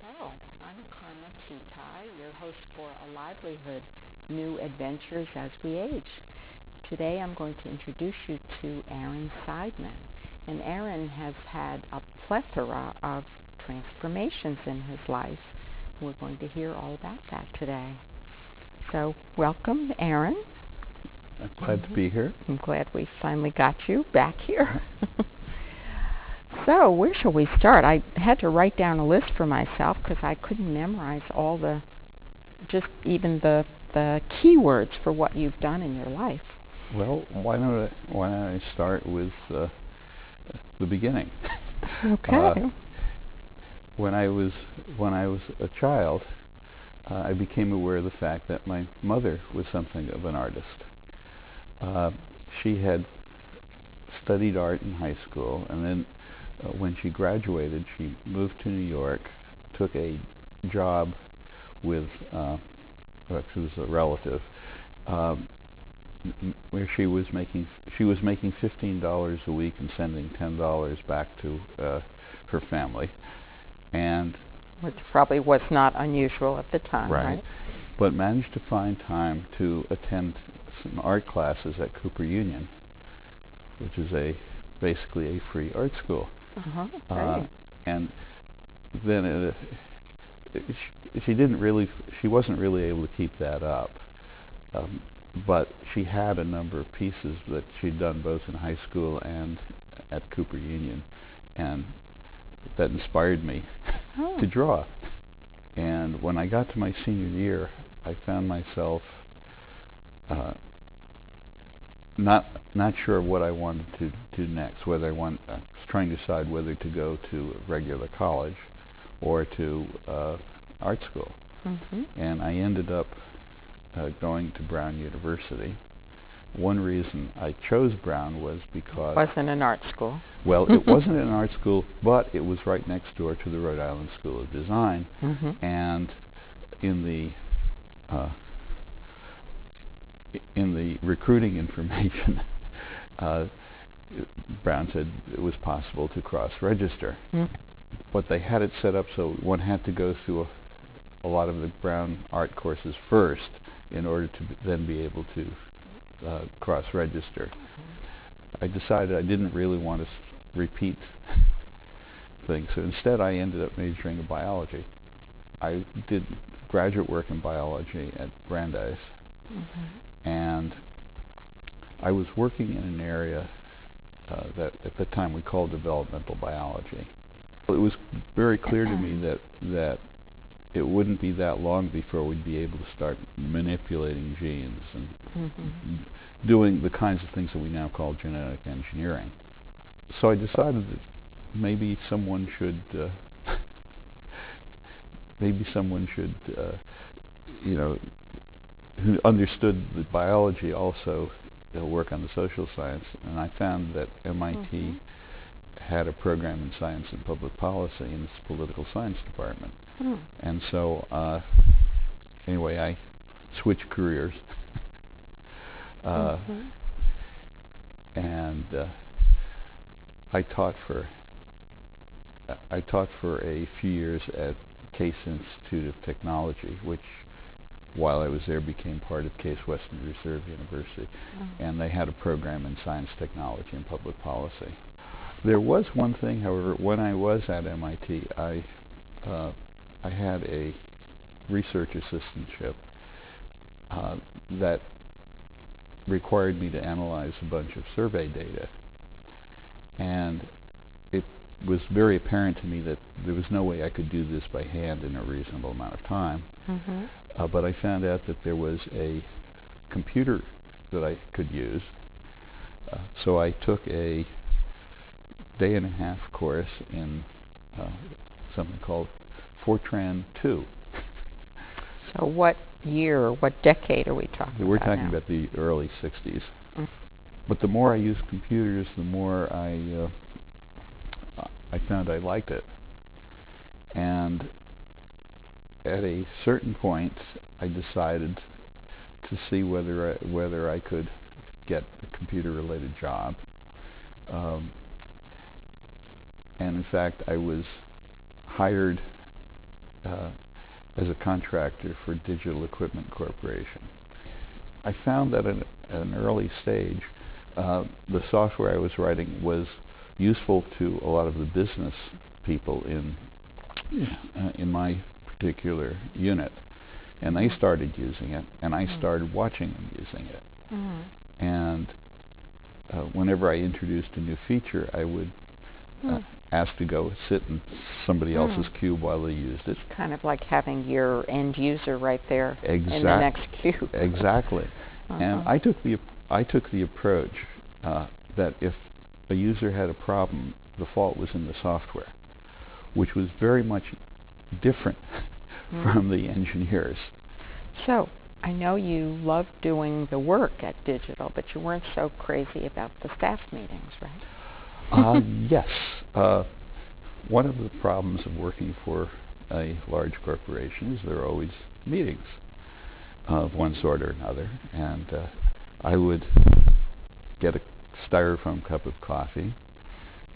Hello, I'm Kitaj, your host for A Livelihood, New Adventures as We Age. Today I'm going to introduce you to Aaron Seidman. And Aaron has had a plethora of transformations in his life. We're going to hear all about that today. So welcome, Aaron. I'm glad to be here. I'm glad we finally got you back here. So, where shall we start? I had to write down a list for myself because I couldn't memorize all the keywords for what you've done in your life. Well, why don't I start with the beginning? Okay. When I was a child, I became aware of the fact that my mother was something of an artist. She had studied art in high school, and then when she graduated, she moved to New York, took a job with, she was a relative, where she was making $15 a week and sending $10 back to her family, and which probably was not unusual at the time, right? But managed to find time to attend some art classes at Cooper Union, which is basically a free art school. And then she wasn't really able to keep that up, but she had a number of pieces that she'd done both in high school and at Cooper Union, and that inspired me to draw. And when I got to my senior year, I found myself not sure what I wanted to do next. I was trying to decide whether to go to regular college or to art school. And I ended up going to Brown University. One reason I chose Brown was because it wasn't an art school. Well, it wasn't an art school, but it was right next door to the Rhode Island School of Design. And in the recruiting information, Brown said it was possible to cross-register. But they had it set up so one had to go through a lot of the Brown art courses first in order to then be able to cross-register. I decided I didn't really want to repeat things, so instead I ended up majoring in biology. I did graduate work in biology at Brandeis. And I was working in an area that at the time we called developmental biology. It was very clear to me that it wouldn't be that long before we'd be able to start manipulating genes and doing the kinds of things that we now call genetic engineering. So I decided that maybe someone should who understood the biology also work on the social science. And I found that MIT had a program in science and public policy in its political science department. And so anyway, I switched careers. And I taught for a few years at Case Institute of Technology, which while I was there became part of Case Western Reserve University, and they had a program in science, technology, and public policy. There was one thing, however, when I was at MIT, I had a research assistantship that required me to analyze a bunch of survey data, and it was very apparent to me that there was no way I could do this by hand in a reasonable amount of time. But I found out that there was a computer that I could use. So I took a day-and-a-half course in something called Fortran 2. So what year or what decade are we talking about? We're talking about the early 60s. But the more I used computers, the more I found I liked it. And at a certain point, I decided to see whether I could get a computer-related job. And in fact, I was hired as a contractor for Digital Equipment Corporation. I found that at an early stage, the software I was writing was useful to a lot of the business people in my particular unit, and they started using it, and I started watching them using it. And whenever I introduced a new feature, I would ask to go sit in somebody else's cube while they used it. Kind of like having your end user right there in the next cube. Exactly. And I took the approach that if a user had a problem, the fault was in the software, which was very much different from the engineers. So, I know you loved doing the work at Digital, but you weren't so crazy about the staff meetings, right? Yes. One of the problems of working for a large corporation is there are always meetings of one sort or another, and I would get a styrofoam cup of coffee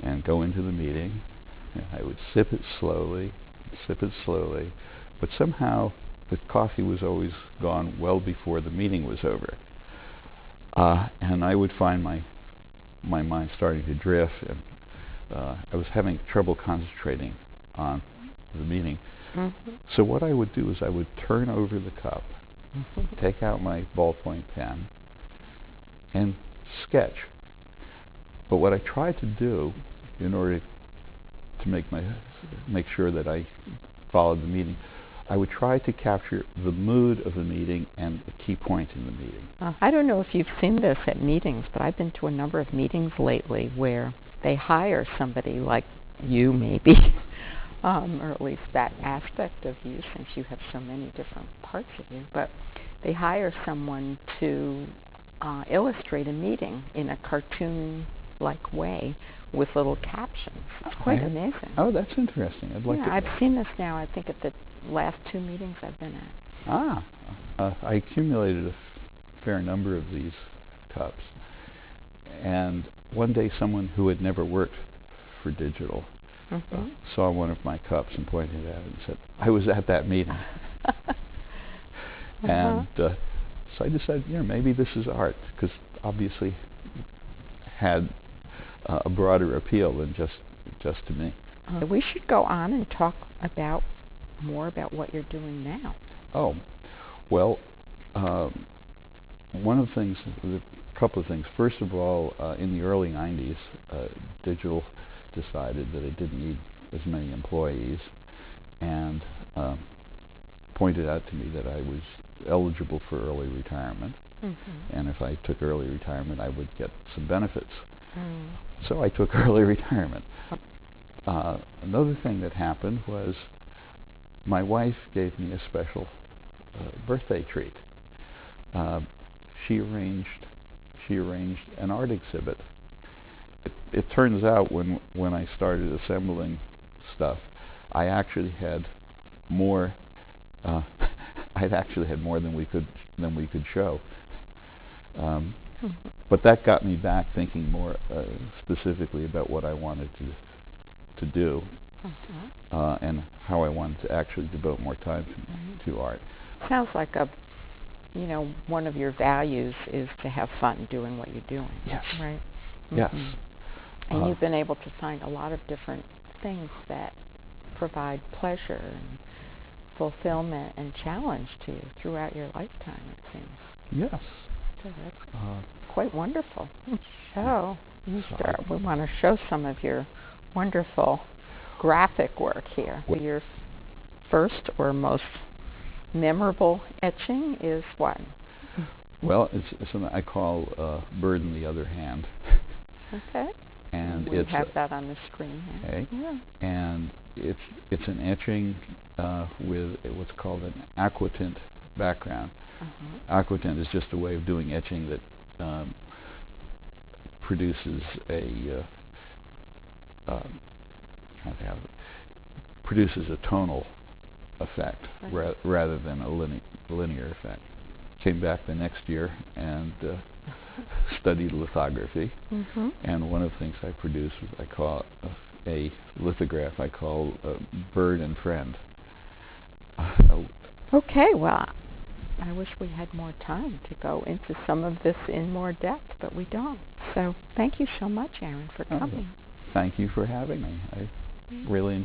and go into the meeting, and I would sip it slowly, but somehow the coffee was always gone well before the meeting was over. And I would find my mind starting to drift, and I was having trouble concentrating on the meeting. So what I would do is I would turn over the cup, take out my ballpoint pen, and sketch. But what I tried to do in order to make sure that I followed the meeting, I would try to capture the mood of the meeting and the key point in the meeting. I don't know if you've seen this at meetings, but I've been to a number of meetings lately where they hire somebody like you, maybe, or at least that aspect of you, since you have so many different parts of you, but they hire someone to illustrate a meeting in a cartoon-like way with little captions. It's quite amazing. Oh, that's interesting. I'd like to. I've seen this now, I think, at the last 2 meetings I've been at. I accumulated a fair number of these cups, and one day someone who had never worked for Digital saw one of my cups and pointed at it and said, "I was at that meeting." And so I decided, maybe this is art, because obviously had a broader appeal than just to me. We should go on and talk more about what you're doing now. Oh, well, one of the things, a couple of things. First of all, in the early 90s, Digital decided that it didn't need as many employees, and pointed out to me that I was eligible for early retirement, and if I took early retirement, I would get some benefits. So I took early retirement. Another thing that happened was my wife gave me a special birthday treat. She arranged an art exhibit. It turns out when I started assembling stuff, I actually had more. I'd actually had more than we could show. But that got me back thinking more specifically about what I wanted to do, and how I wanted to actually devote more time to art. Sounds like one of your values is to have fun doing what you're doing. Yes. Right? Yes. And you've been able to find a lot of different things that provide pleasure and fulfillment and challenge to you throughout your lifetime, it seems. Yes. So that's quite wonderful. So, we want to show some of your wonderful graphic work here. Your first or most memorable etching is what? Well, it's something I call Bird in the Other Hand. Okay. And we have that on the screen here. Okay. Yeah. And it's an etching with what's called an aquatint background. Aquatint is just a way of doing etching that produces a tonal effect rather than a linear effect. Came back the next year and studied lithography, and one of the things I produced was I call a lithograph I call Bird and Friend, Okay, well, I wish we had more time to go into some of this in more depth, but we don't. So thank you so much, Aaron, for coming. Thank you for having me. I really enjoyed